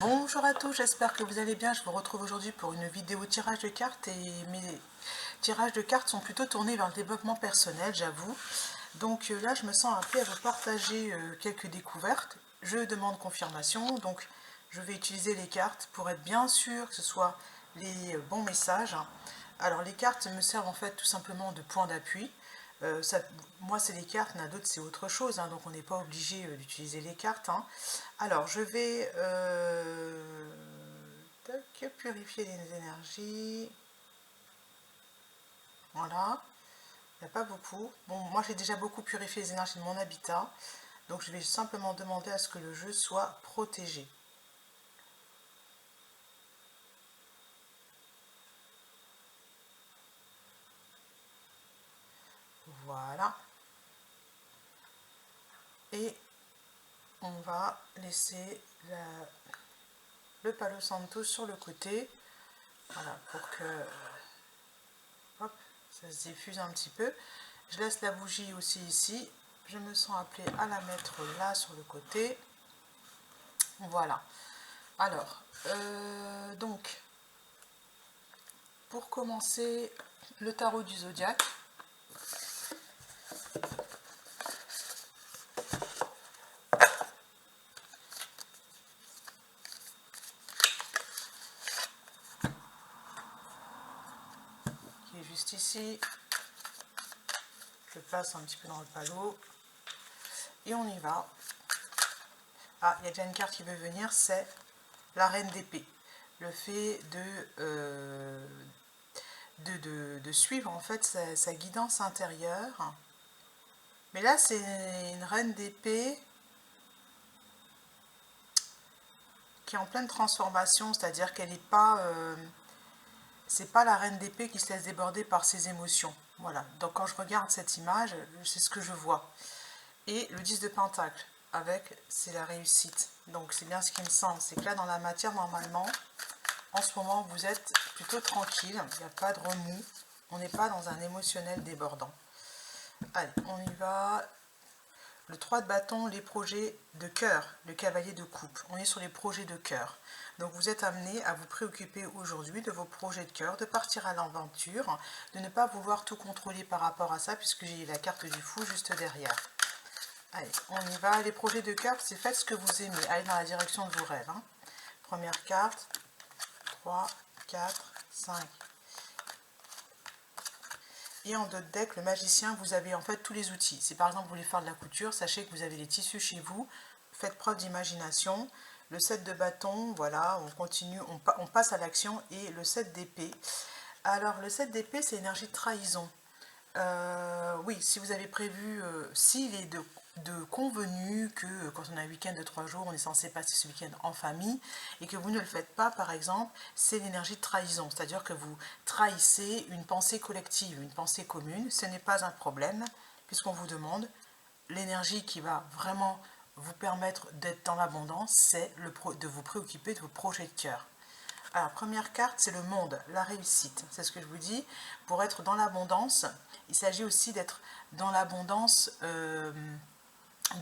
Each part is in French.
Bonjour à tous, j'espère que vous allez bien. Je vous retrouve aujourd'hui pour une vidéo tirage de cartes et mes tirages de cartes sont plutôt tournés vers le développement personnel, j'avoue. Donc là, je me sens appelée à vous partager quelques découvertes. Je demande confirmation, donc je vais utiliser les cartes pour être bien sûr que ce soit les bons messages. Alors les cartes me servent en fait tout simplement de point d'appui. Moi c'est les cartes, il y en a d'autres c'est autre chose, hein, donc on n'est pas obligé d'utiliser les cartes. Hein. Alors je vais purifier les énergies. Voilà, il n'y a pas beaucoup. Bon, moi j'ai déjà beaucoup purifié les énergies de mon habitat, donc je vais simplement demander à ce que le jeu soit protégé. Voilà. Et on va laisser le Palo Santo sur le côté. Voilà, pour que hop, ça se diffuse un petit peu. Je laisse la bougie aussi ici. Je me sens appelée à la mettre là sur le côté. Voilà. Alors, donc, pour commencer le tarot du zodiaque, qui est juste ici, je place un petit peu dans le palo, et on y va. Ah, il y a déjà une carte qui veut venir, c'est la reine d'épée. Le fait de suivre en fait sa guidance intérieure. Mais là, c'est une reine d'épée qui est en pleine transformation, c'est-à-dire qu'elle n'est pas... c'est pas la reine d'épée qui se laisse déborder par ses émotions. Voilà, donc quand je regarde cette image, c'est ce que je vois. Et le 10 de Pentacle, avec, c'est la réussite. Donc c'est bien ce qui me semble, c'est que là dans la matière, normalement, en ce moment, vous êtes plutôt tranquille, il n'y a pas de remous, on n'est pas dans un émotionnel débordant. Allez, on y va. Le 3 de bâton, les projets de cœur, le cavalier de coupe. On est sur les projets de cœur. Donc vous êtes amené à vous préoccuper aujourd'hui de vos projets de cœur, de partir à l'aventure, de ne pas vouloir tout contrôler par rapport à ça, puisque j'ai la carte du fou juste derrière. Allez, on y va. Les projets de cœur, c'est faites ce que vous aimez. Allez dans la direction de vos rêves. Hein. Première carte, 3, 4, 5. Et en d'autres decks, le magicien, vous avez en fait tous les outils. Si par exemple vous voulez faire de la couture, sachez que vous avez les tissus chez vous. Faites preuve d'imagination. Le 7 de bâton, voilà, on continue, on passe à l'action. Et le 7 d'épée. Alors le 7 d'épée, c'est énergie de trahison. Oui, si vous avez prévu, s'il est de convenu que quand on a un week-end de 3 jours, on est censé passer ce week-end en famille, et que vous ne le faites pas, par exemple, c'est l'énergie de trahison, c'est-à-dire que vous trahissez une pensée collective, une pensée commune, ce n'est pas un problème, puisqu'on vous demande, l'énergie qui va vraiment vous permettre d'être dans l'abondance, c'est de vous préoccuper de vos projets de cœur. Alors, première carte, c'est le monde, la réussite. C'est ce que je vous dis. Pour être dans l'abondance, il s'agit aussi d'être dans l'abondance de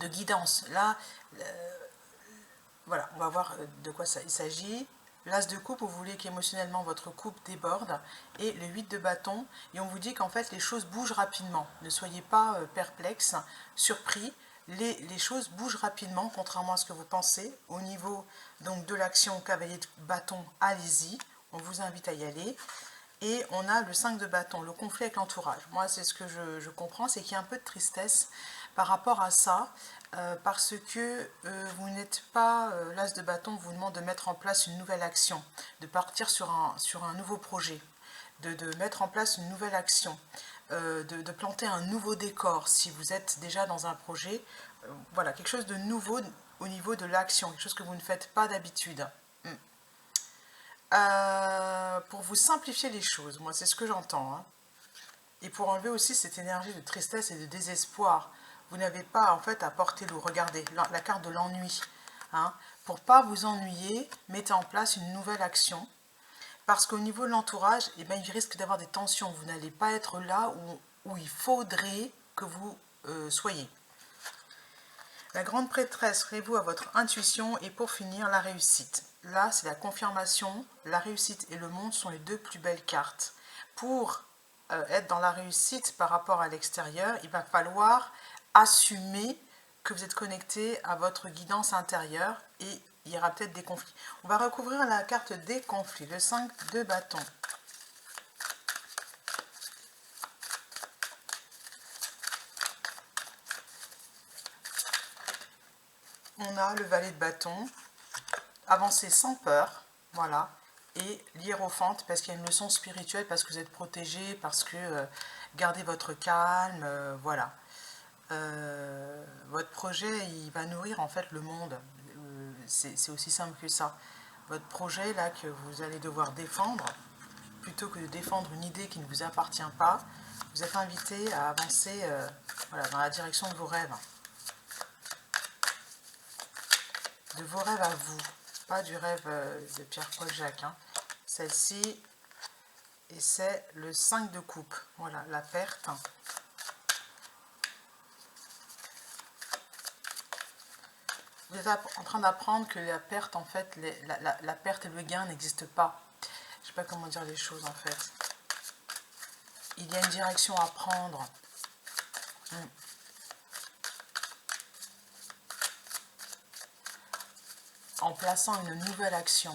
guidance. Là, voilà, on va voir de quoi il s'agit. L'as de coupe, vous voulez qu'émotionnellement votre coupe déborde. Et le 8 de bâton, et on vous dit qu'en fait, les choses bougent rapidement. Ne soyez pas perplexe, surpris. Les choses bougent rapidement, contrairement à ce que vous pensez. Au niveau donc, de l'action cavalier de bâton, allez-y. On vous invite à y aller. Et on a le 5 de bâton, le conflit avec l'entourage. Moi, c'est ce que je comprends, c'est qu'il y a un peu de tristesse par rapport à ça, parce que vous n'êtes pas, l'as de bâton vous demande de mettre en place une nouvelle action, de partir sur un nouveau projet, de mettre en place une nouvelle action, de planter un nouveau décor si vous êtes déjà dans un projet. Voilà, quelque chose de nouveau au niveau de l'action, quelque chose que vous ne faites pas d'habitude. Pour vous simplifier les choses, moi c'est ce que j'entends. Hein. Et pour enlever aussi cette énergie de tristesse et de désespoir, vous n'avez pas en fait à porter lourd. Regardez, la carte de l'ennui. Hein. Pour ne pas vous ennuyer, mettez en place une nouvelle action. Parce qu'au niveau de l'entourage, eh ben, il risque d'avoir des tensions. Vous n'allez pas être là où il faudrait que vous soyez. La grande prêtresse, révouez à votre intuition et pour finir, la réussite. là, c'est la confirmation, la réussite et le monde sont les deux plus belles cartes. Pour être dans la réussite par rapport à l'extérieur, il va falloir assumer que vous êtes connecté à votre guidance intérieure et il y aura peut-être des conflits. On va recouvrir la carte des conflits, le 5 de bâton. On a le valet de bâton, avancer sans peur, voilà, et l'hiérophante parce qu'il y a une leçon spirituelle, parce que vous êtes protégé, parce que gardez votre calme, voilà. Votre projet, il va nourrir en fait le monde, c'est aussi simple que ça. Votre projet là que vous allez devoir défendre, plutôt que de défendre une idée qui ne vous appartient pas, vous êtes invité à avancer voilà, dans la direction de vos rêves. De vos rêves à vous, pas du rêve de Pierre-Paul Jacques. Hein. Celle-ci, et c'est le 5 de coupe. Voilà, la perte. Vous êtes en train d'apprendre que la perte, en fait, la perte et le gain n'existent pas. Je ne sais pas comment dire les choses, en fait. Il y a une direction à prendre. En plaçant une nouvelle action.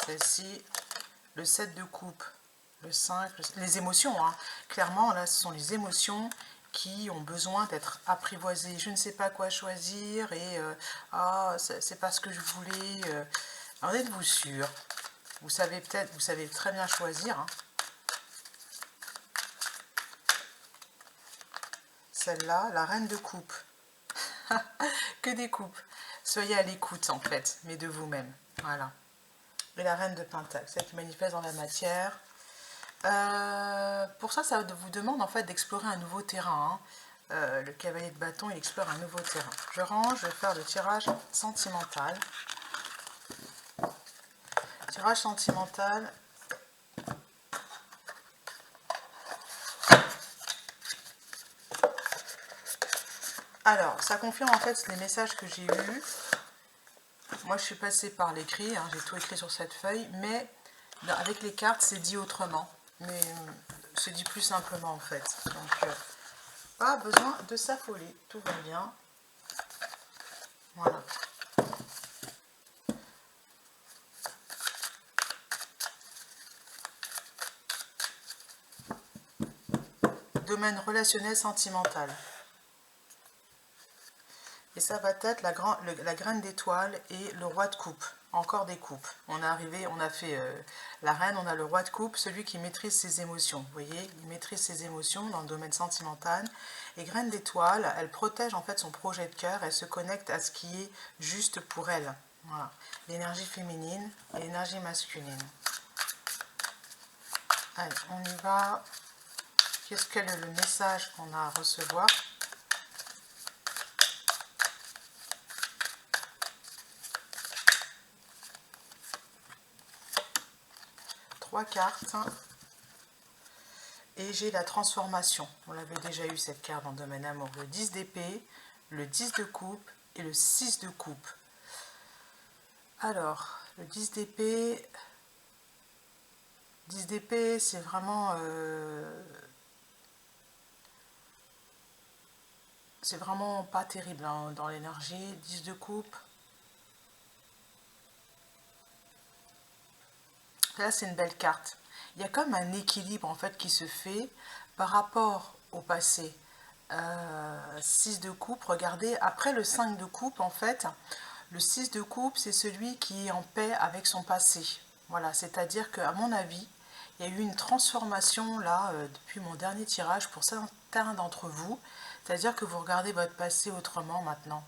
Celle-ci, le 7 de coupe, le 5, les émotions. Hein. Clairement, là, ce sont les émotions qui ont besoin d'être apprivoisées. Je ne sais pas quoi choisir et c'est pas ce que je voulais. En êtes-vous sûr? Vous savez peut-être, vous savez très bien choisir. Hein. Celle-là, la reine de coupe. Que des coupes. Soyez à l'écoute en fait, mais de vous-même. Voilà. Et la reine de Pentacle, celle qui manifeste dans la matière. Pour ça, ça vous demande en fait d'explorer un nouveau terrain. Hein. Le cavalier de bâton, il explore un nouveau terrain. Je range, je vais faire le tirage sentimental. Tirage sentimental. Alors, ça confirme en fait les messages que j'ai eus. Moi, je suis passée par l'écrit, hein, j'ai tout écrit sur cette feuille, mais avec les cartes, c'est dit autrement. Mais c'est dit plus simplement en fait. Donc, pas besoin de s'affoler, tout va bien. Voilà. Domaine relationnel sentimental. Et ça va être la graine d'étoile et le roi de coupe. Encore des coupes. On a fait la reine, on a le roi de coupe, celui qui maîtrise ses émotions. Vous voyez, il maîtrise ses émotions dans le domaine sentimental. Et graine d'étoile, elle protège en fait son projet de cœur, elle se connecte à ce qui est juste pour elle. Voilà. L'énergie féminine et l'énergie masculine. Allez, on y va. Qu'est-ce que le message qu'on a à recevoir ? Trois cartes. Et j'ai la transformation. On l'avait déjà eu cette carte dans le domaine amour. Le 10 d'épée, le 10 de coupe et le 6 de coupe. Alors, le 10 d'épée... 10 d'épée, c'est vraiment... c'est vraiment pas terrible hein, dans l'énergie. 10 de coupe. Là, c'est une belle carte. Il y a comme un équilibre en fait qui se fait par rapport au passé. 6 de coupe, regardez, après le 5 de coupe, en fait, le 6 de coupe, c'est celui qui est en paix avec son passé. Voilà, c'est-à-dire qu'à mon avis, il y a eu une transformation là, depuis mon dernier tirage pour certains d'entre vous. C'est-à-dire que vous regardez votre passé autrement maintenant.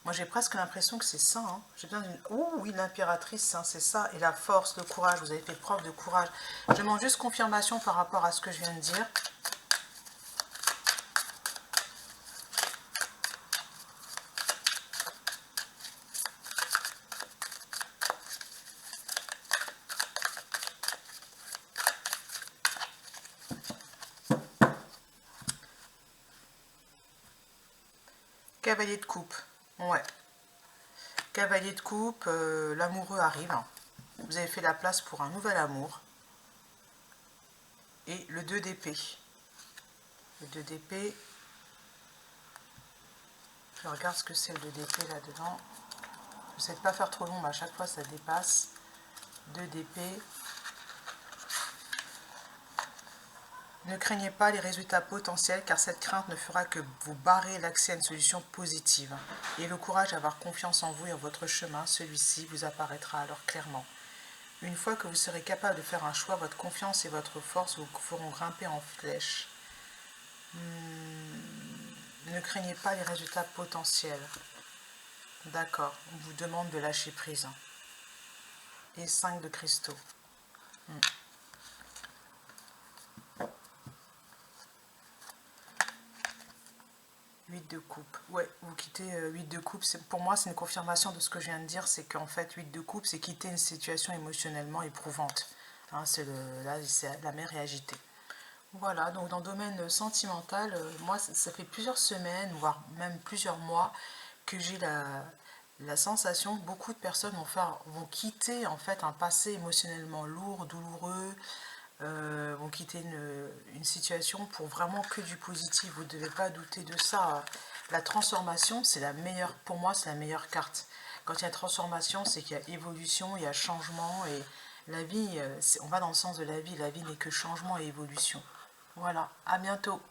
Moi, j'ai presque l'impression que c'est ça. Hein. J'ai besoin d'une... Oh oui, l'impératrice, hein, c'est ça. Et la force, le courage, vous avez fait preuve de courage. Je demande juste confirmation par rapport à ce que je viens de dire. Cavalier de coupe. Ouais. Cavalier de coupe, l'amoureux arrive. Vous avez fait la place pour un nouvel amour. Et le 2 d'épée. Le 2 d'épée. Je regarde ce que c'est le 2 d'épée là-dedans. Je ne sais pas faire trop long, mais à chaque fois ça dépasse. 2 d'épée. Ne craignez pas les résultats potentiels car cette crainte ne fera que vous barrer l'accès à une solution positive. Et le courage d'avoir confiance en vous et en votre chemin, celui-ci vous apparaîtra alors clairement. Une fois que vous serez capable de faire un choix, votre confiance et votre force vous feront grimper en flèche. Ne craignez pas les résultats potentiels. D'accord, on vous demande de lâcher prise. Et 5 de cristaux. 8 de coupe. Ouais, vous quittez 8 de coupe. Pour moi, c'est une confirmation de ce que je viens de dire. C'est qu'en fait, 8 de coupe, c'est quitter une situation émotionnellement éprouvante. Hein, là, la mer est agitée. Voilà, donc dans le domaine sentimental, moi, ça fait plusieurs semaines, voire même plusieurs mois, que j'ai la sensation que beaucoup de personnes vont quitter en fait un passé émotionnellement lourd, douloureux, vont quitter une situation pour vraiment que du positif. Vous ne devez pas douter de ça. La transformation, c'est la meilleure, pour moi, c'est la meilleure carte. Quand il y a transformation, c'est qu'il y a évolution, il y a changement, et la vie, on va dans le sens de la vie n'est que changement et évolution. Voilà, à bientôt.